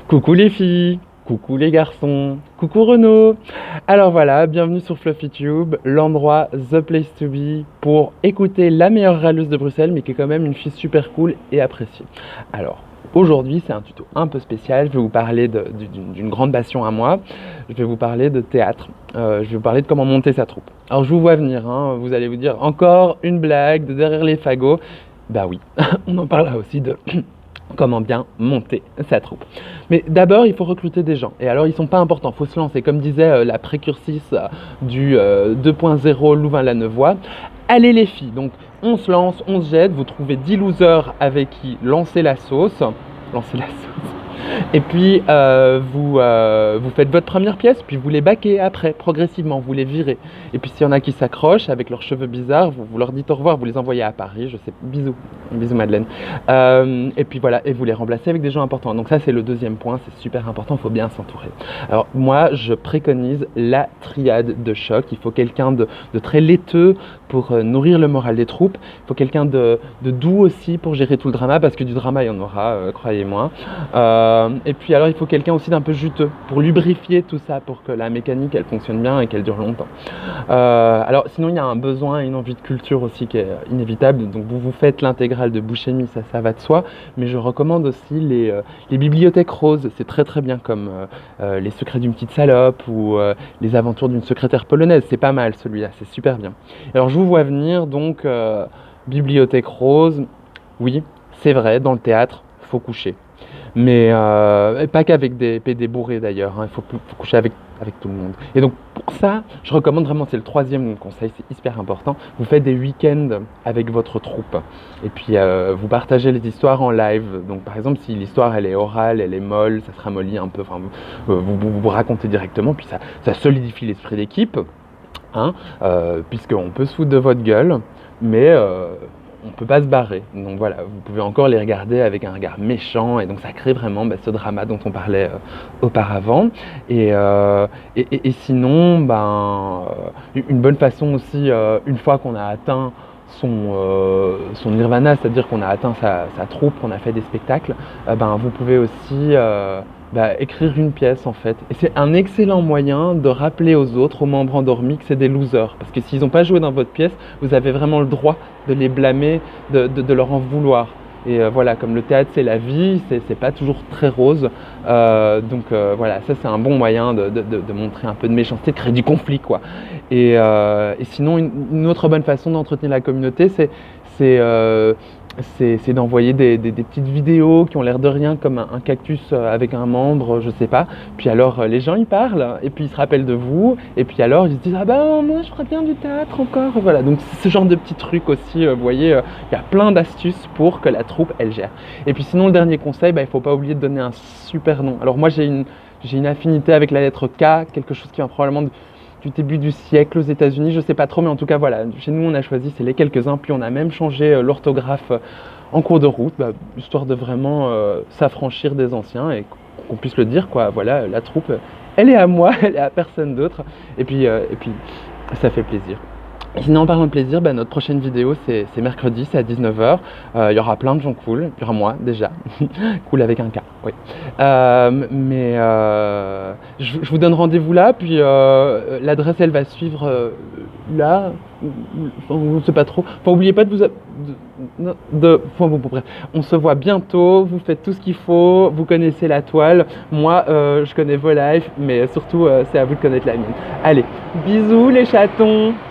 Coucou les filles, coucou les garçons, coucou Renaud. Alors voilà, bienvenue sur FluffyTube, l'endroit, the place to be pour écouter la meilleure râleuse de Bruxelles, mais qui est quand même une fille super cool et appréciée. Alors, aujourd'hui c'est un tuto un peu spécial, je vais vous parler d'une grande passion à moi, je vais vous parler de théâtre, je vais vous parler de comment monter sa troupe. Alors je vous vois venir, hein, vous allez vous dire encore une blague de derrière les fagots. Bah oui, on en parlera aussi de comment bien monter sa troupe. Mais d'abord, il faut recruter des gens. Et alors, ils sont pas importants, il faut se lancer. Comme disait la précursiste du 2.0 Louvain-la-Neuvois, allez les filles. Donc, on se lance, on se jette, vous trouvez 10 losers avec qui lancer la sauce. Lancer la sauce. Et puis, vous faites votre première pièce, puis vous les baquez après, progressivement, vous les virez. Et puis, s'il y en a qui s'accrochent avec leurs cheveux bizarres, vous leur dites au revoir, vous les envoyez à Paris, je sais, bisous, bisous Madeleine. Et puis voilà, et vous les remplacez avec des gens importants. Donc ça, c'est le deuxième point, c'est super important, il faut bien s'entourer. Alors, moi, je préconise la triade de choc. Il faut quelqu'un de très laiteux pour nourrir le moral des troupes. Il faut quelqu'un de doux aussi pour gérer tout le drama, parce que du drama, il y en aura, croyez-moi. Et puis alors il faut quelqu'un aussi d'un peu juteux pour lubrifier tout ça, pour que la mécanique elle fonctionne bien et qu'elle dure longtemps. Alors sinon il y a un besoin et une envie de culture aussi qui est inévitable, donc vous faites l'intégrale de Buscemi, ça va de soi, mais je recommande aussi les bibliothèques roses, c'est très très bien, comme les secrets d'une petite salope ou les aventures d'une secrétaire polonaise, c'est pas mal celui-là, c'est super bien. Alors je vous vois venir donc bibliothèque rose, oui c'est vrai, dans le théâtre faut coucher. Mais pas qu'avec des PD bourrés d'ailleurs, hein. Faut coucher avec tout le monde. Et donc pour ça, je recommande vraiment, c'est le troisième conseil, c'est hyper important, vous faites des week-ends avec votre troupe. Et puis vous partagez les histoires en live. Donc par exemple, si l'histoire elle est orale, elle est molle, ça se ramollit un peu, enfin, vous racontez directement, puis ça solidifie l'esprit d'équipe, hein, puisqu'on peut se foutre de votre gueule, mais on ne peut pas se barrer. Donc voilà, vous pouvez encore les regarder avec un regard méchant, et donc ça crée vraiment ce drama dont on parlait auparavant. Et sinon, une bonne façon aussi, une fois qu'on a atteint son nirvana, c'est-à-dire qu'on a atteint sa troupe, qu'on a fait des spectacles, vous pouvez aussi écrire une pièce en fait. Et c'est un excellent moyen de rappeler aux autres, aux membres endormis, que c'est des losers. Parce que s'ils n'ont pas joué dans votre pièce, vous avez vraiment le droit de les blâmer, de leur en vouloir. Et voilà, comme le théâtre c'est la vie, c'est pas toujours très rose. Voilà, ça c'est un bon moyen de montrer un peu de méchanceté, de créer du conflit quoi. Et sinon, une autre bonne façon d'entretenir la communauté, c'est d'envoyer des petites vidéos qui ont l'air de rien, comme un cactus avec un membre, je sais pas. Puis alors les gens ils parlent, et puis ils se rappellent de vous, et puis alors ils se disent ah ben moi je ferais bien du théâtre encore. Voilà, donc ce genre de petits trucs aussi, vous voyez, il y a plein d'astuces pour que la troupe elle gère. Et puis sinon le dernier conseil, il faut pas oublier de donner un super nom. Alors moi j'ai une affinité avec la lettre K, quelque chose qui va probablement du début du siècle aux États-Unis, je sais pas trop, mais en tout cas voilà, chez nous on a choisi c'est les quelques-uns, puis on a même changé l'orthographe en cours de route, histoire de vraiment s'affranchir des anciens et qu'on puisse le dire quoi. Voilà, la troupe, elle est à moi, elle est à personne d'autre, et puis ça fait plaisir. Sinon, en parlant de plaisir, notre prochaine vidéo c'est mercredi, c'est à 19h. Il y aura plein de gens cool. Il y aura moi déjà. Cool avec un K, oui. Je vous donne rendez-vous là, puis l'adresse elle va suivre là. Enfin, je ne sais pas trop. Enfin, n'oubliez pas bref. On se voit bientôt. Vous faites tout ce qu'il faut. Vous connaissez la toile. Moi, je connais vos lives, mais surtout, c'est à vous de connaître la mienne. Allez, bisous les chatons!